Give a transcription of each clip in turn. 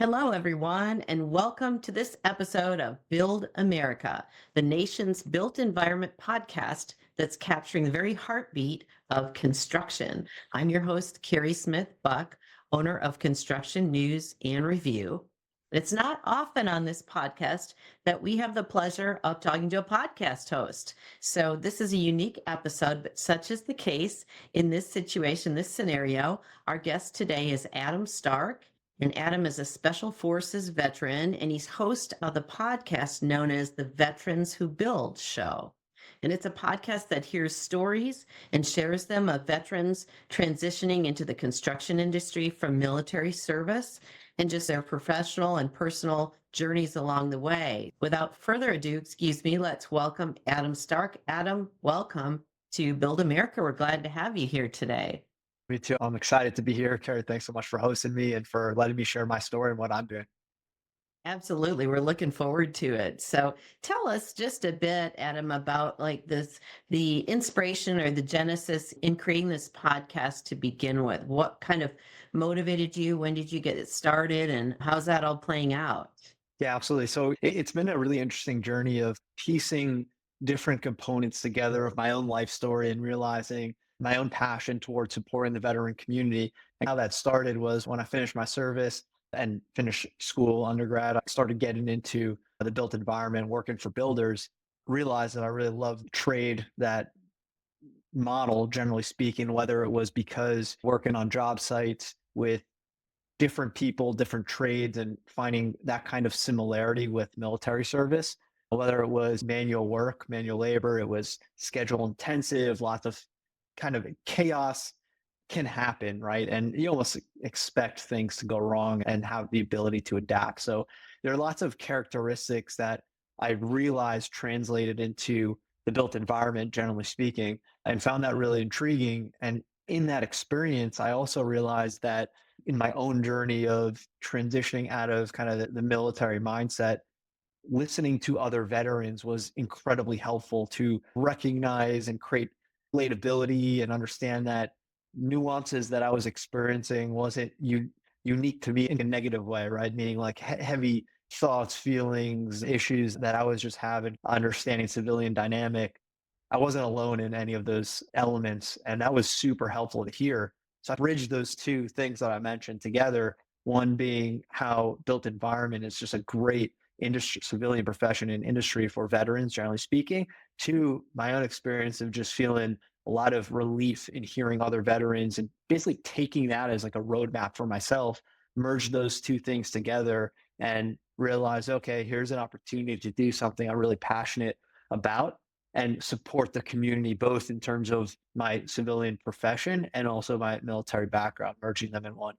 Hello, everyone, and welcome to this episode of Build America, the nation's built environment podcast that's capturing the very heartbeat of construction. I'm your host, Kerry Smith Buck, owner of Construction News and Review. It's not often on this podcast that we have the pleasure of talking to a podcast host. So, this is a unique episode, but such is the case in this situation, this scenario. Our guest today is Adam Stark. And Adam is a Special Forces veteran, and he's host of the podcast known as the Veterans Who Build Show. And it's a podcast that hears stories and shares them of veterans transitioning into the construction industry from military service and just their professional and personal journeys along the way. Without further ado, excuse me, let's welcome Adam Stark. Adam, welcome to Build America. We're glad to have you here today. Me too. I'm excited to be here. Kerry, thanks so much for hosting me and for letting me share my story and what I'm doing. Absolutely. We're looking forward to it. So tell us just a bit, Adam, about like this, the inspiration or the genesis in creating this podcast to begin with. What kind of motivated you? When did you get it started? And how's that all playing out? Yeah, absolutely. So it's been a really interesting journey of piecing different components together of my own life story and realizing my own passion towards supporting the veteran community. And how that started was when I finished my service and finished school, undergrad, I started getting into the built environment, working for builders, realized that I really loved the trade that model, generally speaking, whether it was because working on job sites with different people, different trades, and finding that kind of similarity with military service, whether it was manual work, manual labor, it was schedule intensive, lots of kind of chaos can happen, right? And you almost expect things to go wrong and have the ability to adapt. So there are lots of characteristics that I realized translated into the built environment, generally speaking, and found that really intriguing. And in that experience, I also realized that in my own journey of transitioning out of kind of the military mindset, listening to other veterans was incredibly helpful to recognize and create relatability and understand that nuances that I was experiencing wasn't unique to me in a negative way, right? Meaning like heavy thoughts, feelings, issues that I was just having, understanding civilian dynamic. I wasn't alone in any of those elements. And that was super helpful to hear. So I bridged those two things that I mentioned together. One being how built environment is just a great industry, civilian profession and industry for veterans, generally speaking. Two, my own experience of just feeling a lot of relief in hearing other veterans and basically taking that as like a roadmap for myself, merge those two things together and realize, okay, here's an opportunity to do something I'm really passionate about and support the community, both in terms of my civilian profession and also my military background, merging them in one.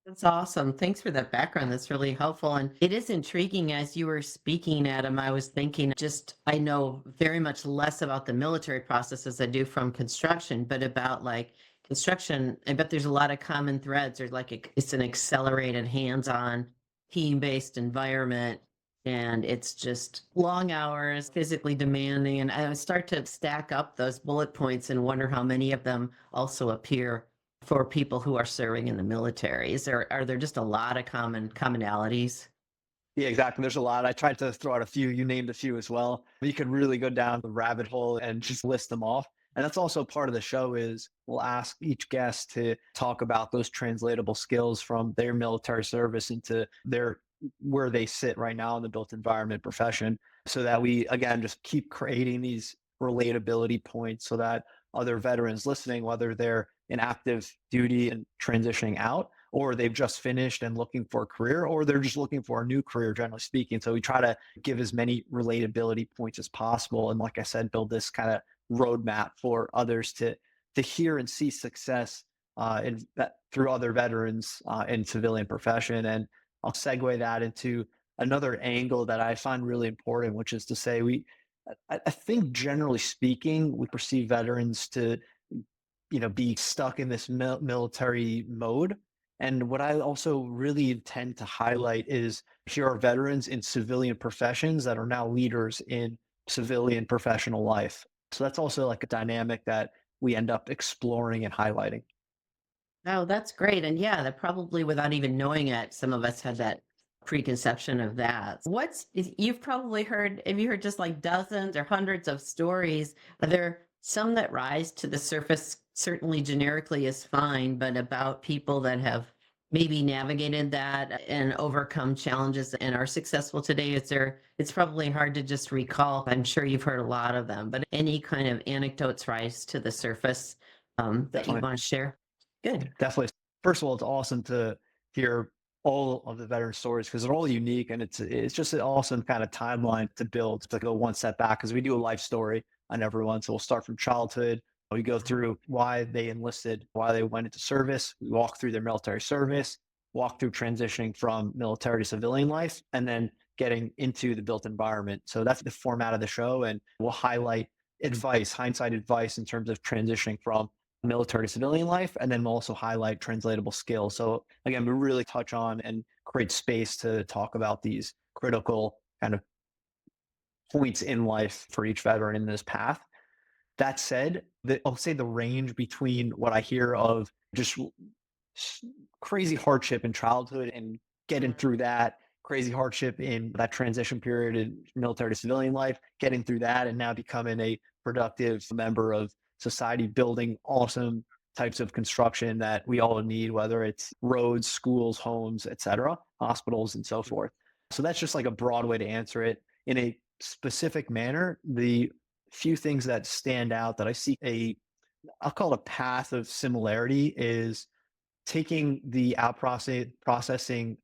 That's awesome. Thanks for that background. That's really helpful. And it is intriguing as you were speaking, Adam. I was thinking just, I know very much less about the military process as I do from construction, but about like construction, I bet there's a lot of common threads or like it's an accelerated, hands-on, team-based environment. And it's just long hours, physically demanding. And I start to stack up those bullet points and wonder how many of them also appear for people who are serving in the military? Are there just a lot of commonalities? Yeah, exactly. There's a lot. I tried to throw out a few. You named a few as well. You could really go down the rabbit hole and just list them off. And that's also part of the show is we'll ask each guest to talk about those translatable skills from their military service into their where they sit right now in the built environment profession so that we again just keep creating these relatability points so that other veterans listening, whether they're in active duty and transitioning out or they've just finished and looking for a career, or they're just looking for a new career, generally speaking. So we try to give as many relatability points as possible. And like I said, build this kind of roadmap for others to hear and see success in that through other veterans in civilian profession. And I'll segue that into another angle that I find really important, which is to say I think generally speaking, we perceive veterans to be stuck in this military mode. And what I also really intend to highlight is here are veterans in civilian professions that are now leaders in civilian professional life. So that's also like a dynamic that we end up exploring and highlighting. Oh, that's great. And yeah, that probably without even knowing it, some of us had that preconception of that. You've probably heard, have you heard just like dozens or hundreds of stories? Are there some that rise to the surface? Certainly generically is fine, but about people that have maybe navigated that and overcome challenges and are successful today? It's probably hard to just recall. I'm sure you've heard a lot of them, but any kind of anecdotes rise to the surface that you Definitely. want to share? Good. Definitely. First of all, it's awesome to hear all of the veteran stories because they're all unique, and it's just an awesome kind of timeline to build to go one step back because we do a life story on everyone. So we'll start from childhood. We go through why they enlisted, why they went into service. We walk through their military service, walk through transitioning from military to civilian life, and then getting into the built environment. So that's the format of the show, and we'll highlight advice, hindsight advice in terms of transitioning from military to civilian life, and then we'll also highlight translatable skills. So again, we really touch on and create space to talk about these critical kind of points in life for each veteran in this path. That said, I'll say the range between what I hear of just crazy hardship in childhood and getting through that, crazy hardship in that transition period in military to civilian life, getting through that, and now becoming a productive member of society, building awesome types of construction that we all need, whether it's roads, schools, homes, etc., hospitals, and so forth. So that's just like a broad way to answer it. In a specific manner, the few things that stand out that I see I'll call it a path of similarity is taking the processing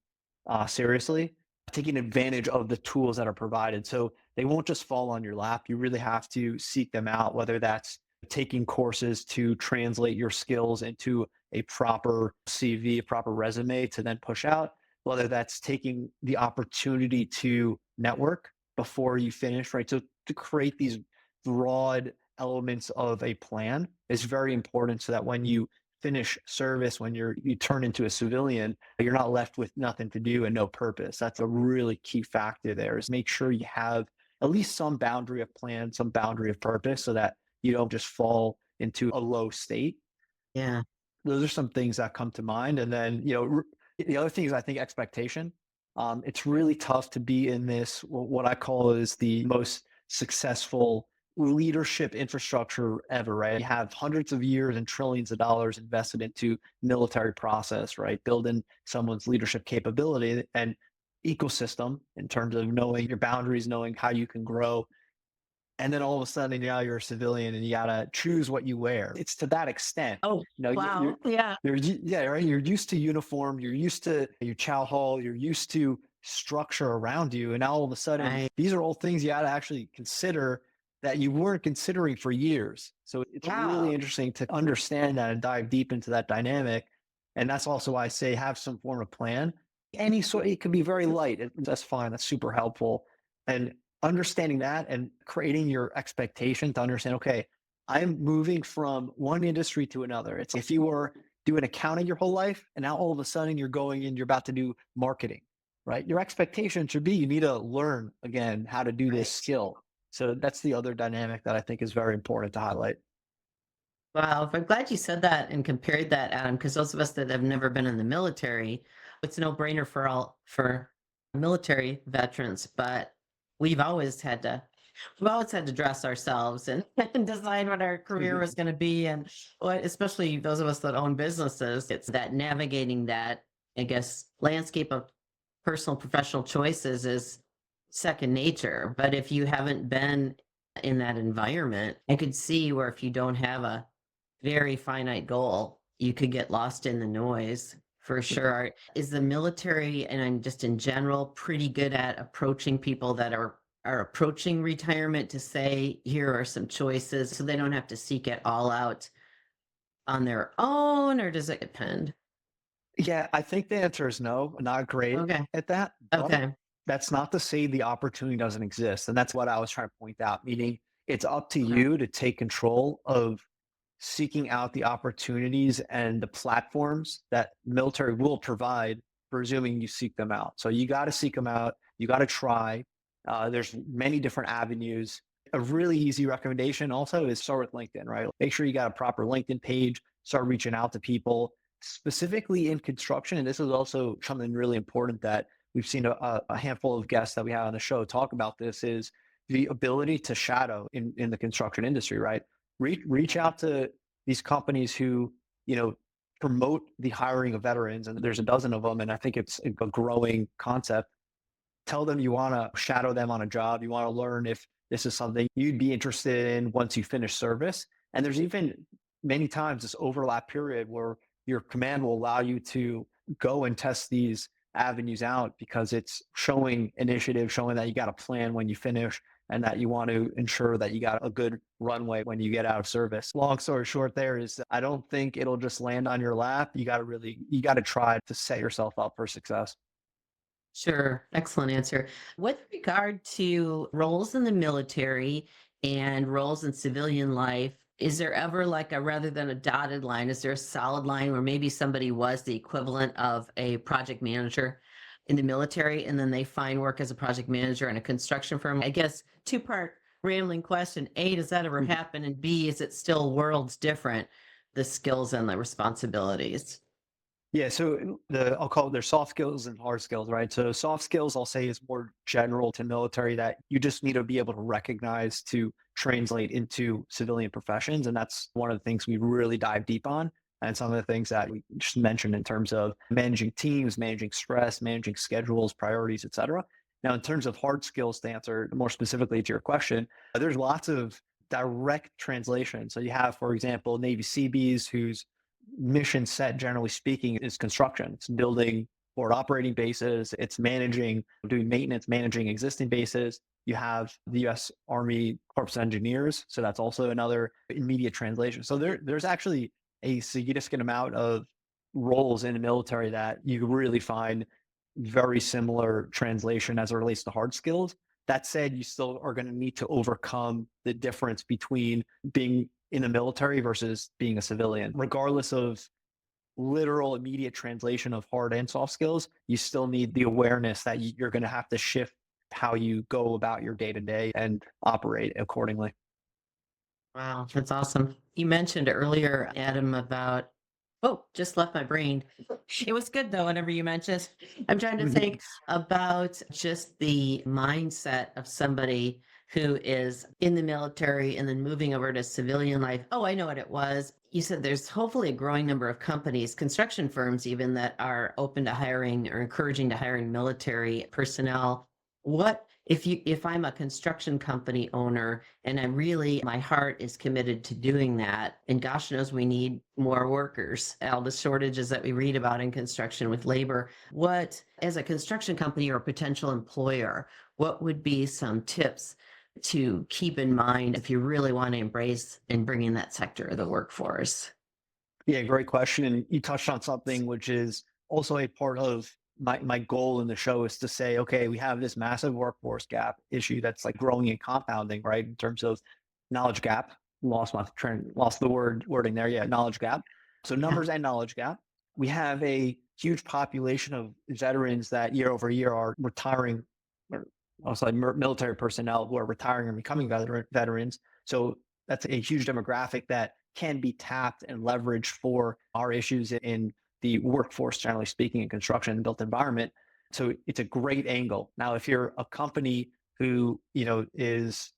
seriously, taking advantage of the tools that are provided. So they won't just fall on your lap. You really have to seek them out, whether that's taking courses to translate your skills into a proper CV, a proper resume to then push out, whether that's taking the opportunity to network before you finish, right? So to create these broad elements of a plan is very important so that when you finish service, when you turn into a civilian, you're not left with nothing to do and no purpose. That's a really key factor there, is make sure you have at least some boundary of plan, some boundary of purpose, so that you don't just fall into a low state. Yeah. Those are some things that come to mind. And then, the other thing is, I think, expectation. It's really tough to be in this, what I call is the most successful leadership infrastructure ever, right? You have hundreds of years and trillions of dollars invested into military process, right? Building someone's leadership capability and ecosystem in terms of knowing your boundaries, knowing how you can grow, and then all of a sudden now you're a civilian and you gotta choose what you wear. It's to that extent. Oh, wow. Yeah. Yeah, right. You're used to uniform, you're used to your chow hall, you're used to structure around you, and now all of a sudden Right. these are all things you gotta actually consider that you weren't considering for years. So it's really Wow. interesting to understand that and dive deep into that dynamic. And that's also why I say have some form of plan. Any sort, it could be very light. That's fine. That's super helpful. And understanding that and creating your expectation to understand, okay, I'm moving from one industry to another. It's if you were doing accounting your whole life and now all of a sudden you're going and you're about to do marketing, right? Your expectation should be you need to learn again how to do this Right. skill. So that's the other dynamic that I think is very important to highlight. Wow. I'm glad you said that and compared that, Adam, because those of us that have never been in the military, it's no brainer for military veterans, but we've always had to we've always had to dress ourselves and, and decide what our career was going to be. And what, especially those of us that own businesses, it's that navigating that, I guess, landscape of personal professional choices is second nature. But if you haven't been in that environment, I could see where if you don't have a very finite goal, you could get lost in the noise for sure. Is the military and I'm just in general pretty good at approaching people that are approaching retirement to say, here are some choices so they don't have to seek it all out on their own, or does it depend? Yeah, I think the answer is no, not great Okay. at that, but Okay. that's not to say the opportunity doesn't exist. And that's what I was trying to point out, meaning it's up to Okay. you to take control of seeking out the opportunities and the platforms that military will provide, presuming you seek them out. So you got to seek them out. You got to try. There's many different avenues. A really easy recommendation also is start with LinkedIn, right? Make sure you got a proper LinkedIn page, start reaching out to people, specifically in construction, and this is also something really important that we've seen a handful of guests that we have on the show talk about this, is the ability to shadow in the construction industry, right? Reach out to these companies who, you know, promote the hiring of veterans, and there's a dozen of them, and I think it's a growing concept. Tell them you want to shadow them on a job. You want to learn if this is something you'd be interested in once you finish service. And there's even many times this overlap period where your command will allow you to go and test these avenues out because it's showing initiative, showing that you got a plan when you finish and that you want to ensure that you got a good runway when you get out of service. Long story short, there is, I don't think it'll just land on your lap. You got to try to set yourself up for success. Sure. Excellent answer. With regard to roles in the military and roles in civilian life, is there ever like a rather than a dotted line, is there a solid line where maybe somebody was the equivalent of a project manager in the military and then they find work as a project manager in a construction firm? I guess two-part rambling question. A, does that ever happen? And B, is it still worlds different, the skills and the responsibilities? Yeah, so I'll call it their soft skills and hard skills, right? So soft skills I'll say is more general to military that you just need to be able to recognize to translate into civilian professions. And that's one of the things we really dive deep on. And some of the things that we just mentioned in terms of managing teams, managing stress, managing schedules, priorities, et cetera. Now, in terms of hard skills, to answer more specifically to your question, there's lots of direct translation. So you have, for example, Navy Seabees whose mission set, generally speaking, is construction. It's building forward operating bases. It's managing, doing maintenance, managing existing bases. You have the U.S. Army Corps of Engineers. So that's also another immediate translation. So there's actually a significant amount of roles in the military that you really find very similar translation as it relates to hard skills. That said, you still are going to need to overcome the difference between being in the military versus being a civilian. Regardless of literal immediate translation of hard and soft skills, you still need the awareness that you're going to have to shift how you go about your day to day and operate accordingly. Wow, that's awesome. You mentioned earlier, Adam, about, oh, just left my brain. It was good though, whenever you mentioned. I'm trying to think about just the mindset of somebody who is in the military and then moving over to civilian life. Oh, I know what it was. You said there's hopefully a growing number of companies, construction firms even, that are open to hiring or encouraging to hiring military personnel. What if I'm a construction company owner and I'm really, my heart is committed to doing that, and gosh knows we need more workers, all the shortages that we read about in construction with labor. What, as a construction company or a potential employer, what would be some tips to keep in mind if you really want to embrace and bring in that sector of the workforce? Yeah, great question. And you touched on something which is also a part of my goal in the show is to say, okay, we have this massive workforce gap issue that's like growing and compounding, right? In terms of knowledge gap. Lost the wording there. Yeah, knowledge gap. So Yeah. numbers and knowledge gap. We have a huge population of veterans that year over year are retiring, or also like military personnel who are retiring and becoming veterans. So that's a huge demographic that can be tapped and leveraged for our issues in the workforce, generally speaking, in construction and built environment. So it's a great angle. Now, if you're a company who, is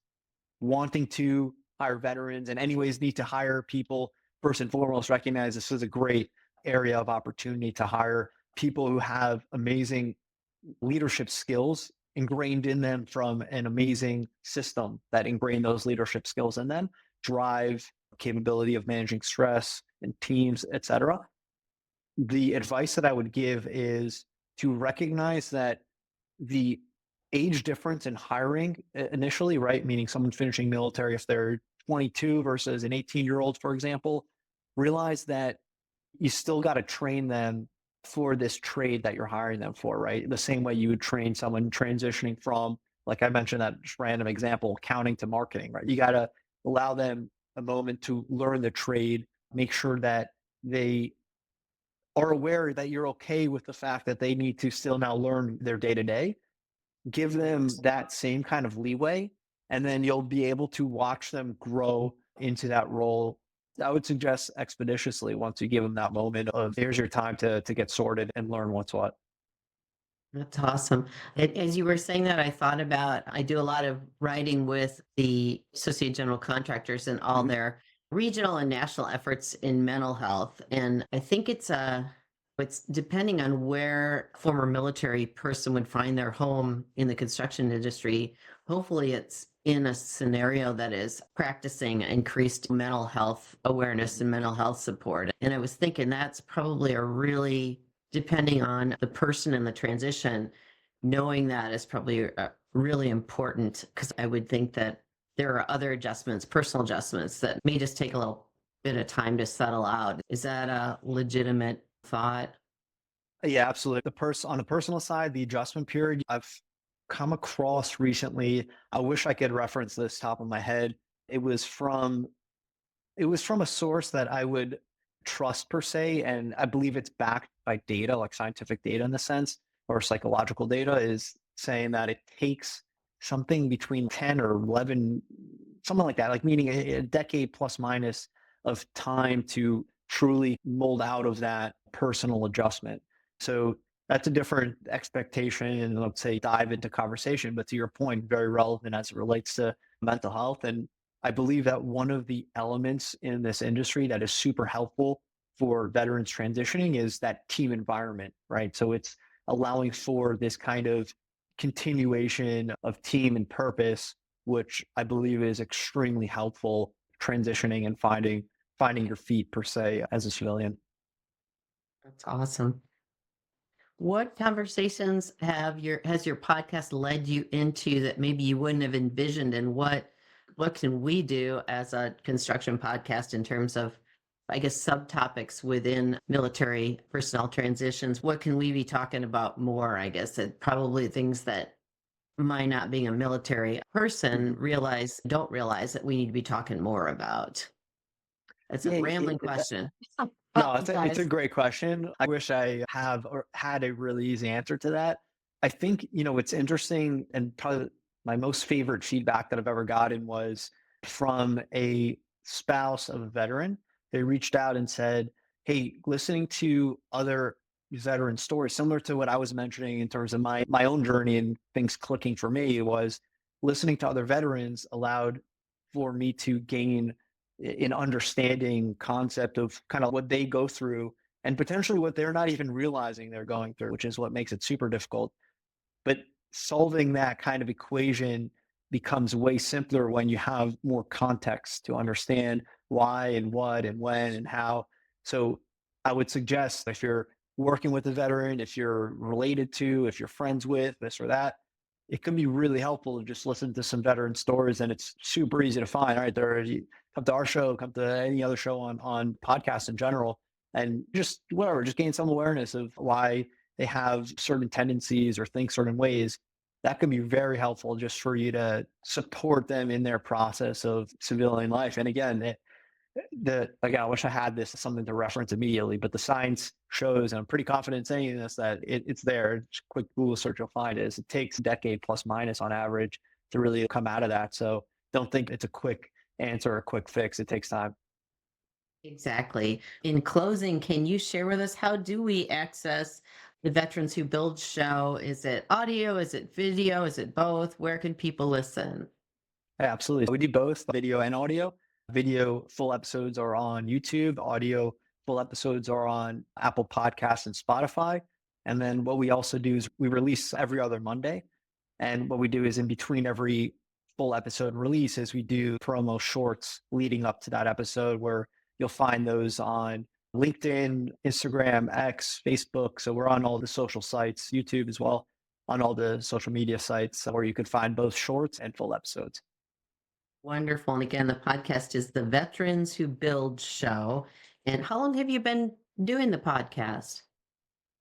wanting to hire veterans and anyways need to hire people, first and foremost, recognize this is a great area of opportunity to hire people who have amazing leadership skills ingrained in them from an amazing system that ingrained those leadership skills in them, drive capability of managing stress and teams, et cetera. The advice that I would give is to recognize that the age difference in hiring initially, right? Meaning someone finishing military, if they're 22 versus an 18-year-old, for example, realize that you still got to train them for this trade that you're hiring them for, right? The same way you would train someone transitioning from, like I mentioned, that just random example, accounting to marketing, right? You got to allow them a moment to learn the trade, make sure that they are aware that you're okay with the fact that they need to still now learn their day to day. Give them that same kind of leeway, and then you'll be able to watch them grow into that role I would suggest expeditiously once you give them that moment of here's your time to get sorted and learn what's what. That's awesome. As you were saying that, I thought about I do a lot of writing with the Associate General Contractors and all Mhm. their regional and national efforts in mental health. And I think it's depending on where a former military person would find their home in the construction industry. Hopefully, it's in a scenario that is practicing increased mental health awareness and mental health support. And I was thinking that's probably a really depending on the person and the transition, knowing that is probably really important because I would think that there are other adjustments, personal adjustments that may just take a little bit of time to settle out. Is that a legitimate thought? Yeah, absolutely. On the personal side, the adjustment period I've come across recently, I wish I could reference this top of my head. It was from it was from a source that I would trust per se, and I believe it's backed by data, like scientific data in the sense, or psychological data is saying that it takes something between 10 or 11, something like that, like meaning a decade plus minus of time to truly mold out of that personal adjustment. So that's a different expectation and let's say dive into conversation, but to your point, very relevant as it relates to mental health. And I believe that one of the elements in this industry that is super helpful for veterans transitioning is that team environment, right? So it's allowing for this kind of continuation of team and purpose, which I believe is extremely helpful transitioning and finding your feet per se as a civilian. That's awesome. What conversations has your podcast led you into that maybe you wouldn't have envisioned, and what can we do as a construction podcast in terms of, I guess, subtopics within military personnel transitions? What can we be talking about more? I guess that probably things that might not being a military person Mhm. don't realize that we need to be talking more about. It's a Yeah, rambling question. no, it's a Apologize. great question. I wish I have or had a really easy answer to that. I think, it's interesting and probably my most favorite feedback that I've ever gotten was from a spouse of a veteran. They reached out and said, "Hey, listening to other veteran stories, similar to what I was mentioning in terms of my own journey and things clicking for me, was listening to other veterans allowed for me to gain in understanding concept of kind of what they go through and potentially what they're not even realizing they're going through, which is what makes it super difficult. But solving that kind of equation becomes way simpler when you have more context to understand why and what and when and how. So I would suggest if you're working with a veteran, if you're related to, if you're friends with this or that, it can be really helpful to just listen to some veteran stories and it's super easy to find. All right, you come to our show, come to any other show on podcasts in general, and just whatever, just gain some awareness of why they have certain tendencies or think certain ways. That can be very helpful just for you to support them in their process of civilian life. And again, again, I wish I had this something to reference immediately, but the science shows, and I'm pretty confident in saying this, that it's there. Just quick Google search, you'll find it. It takes a decade plus minus on average to really come out of that. So don't think it's a quick answer or a quick fix. It takes time. Exactly. In closing, can you share with us how do we access the Veterans Who Build show? Is it audio? Is it video? Is it both? Where can people listen? Yeah, absolutely. We do both video and audio. Video full episodes are on YouTube. Audio full episodes are on Apple Podcasts and Spotify. And then what we also do is we release every other Monday. And what we do is in between every full episode release is we do promo shorts leading up to that episode where you'll find those on LinkedIn, Instagram, X, Facebook. So we're on all the social sites, YouTube as well, on all the social media sites where you could find both shorts and full episodes. Wonderful. And again, the podcast is the Veterans Who Build show. And how long have you been doing the podcast?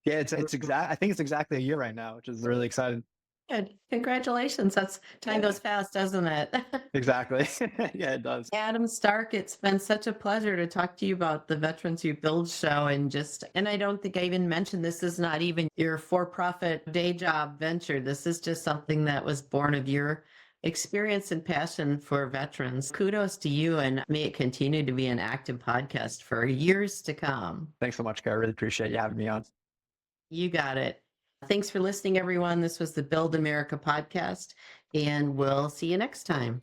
Yeah, I think it's exactly a year right now, which is really exciting. Good. Congratulations. That's time Yeah, goes fast, doesn't it? exactly. Yeah, it does. Adam Stark, it's been such a pleasure to talk to you about the Veterans Who Build show and I don't think I even mentioned this is not even your for-profit day job venture. This is just something that was born of your experience and passion for veterans. Kudos to you, and may it continue to be an active podcast for years to come. Thanks so much, Kerry. I really appreciate you having me on. You got it. Thanks for listening, everyone. This was the Build America podcast, and we'll see you next time.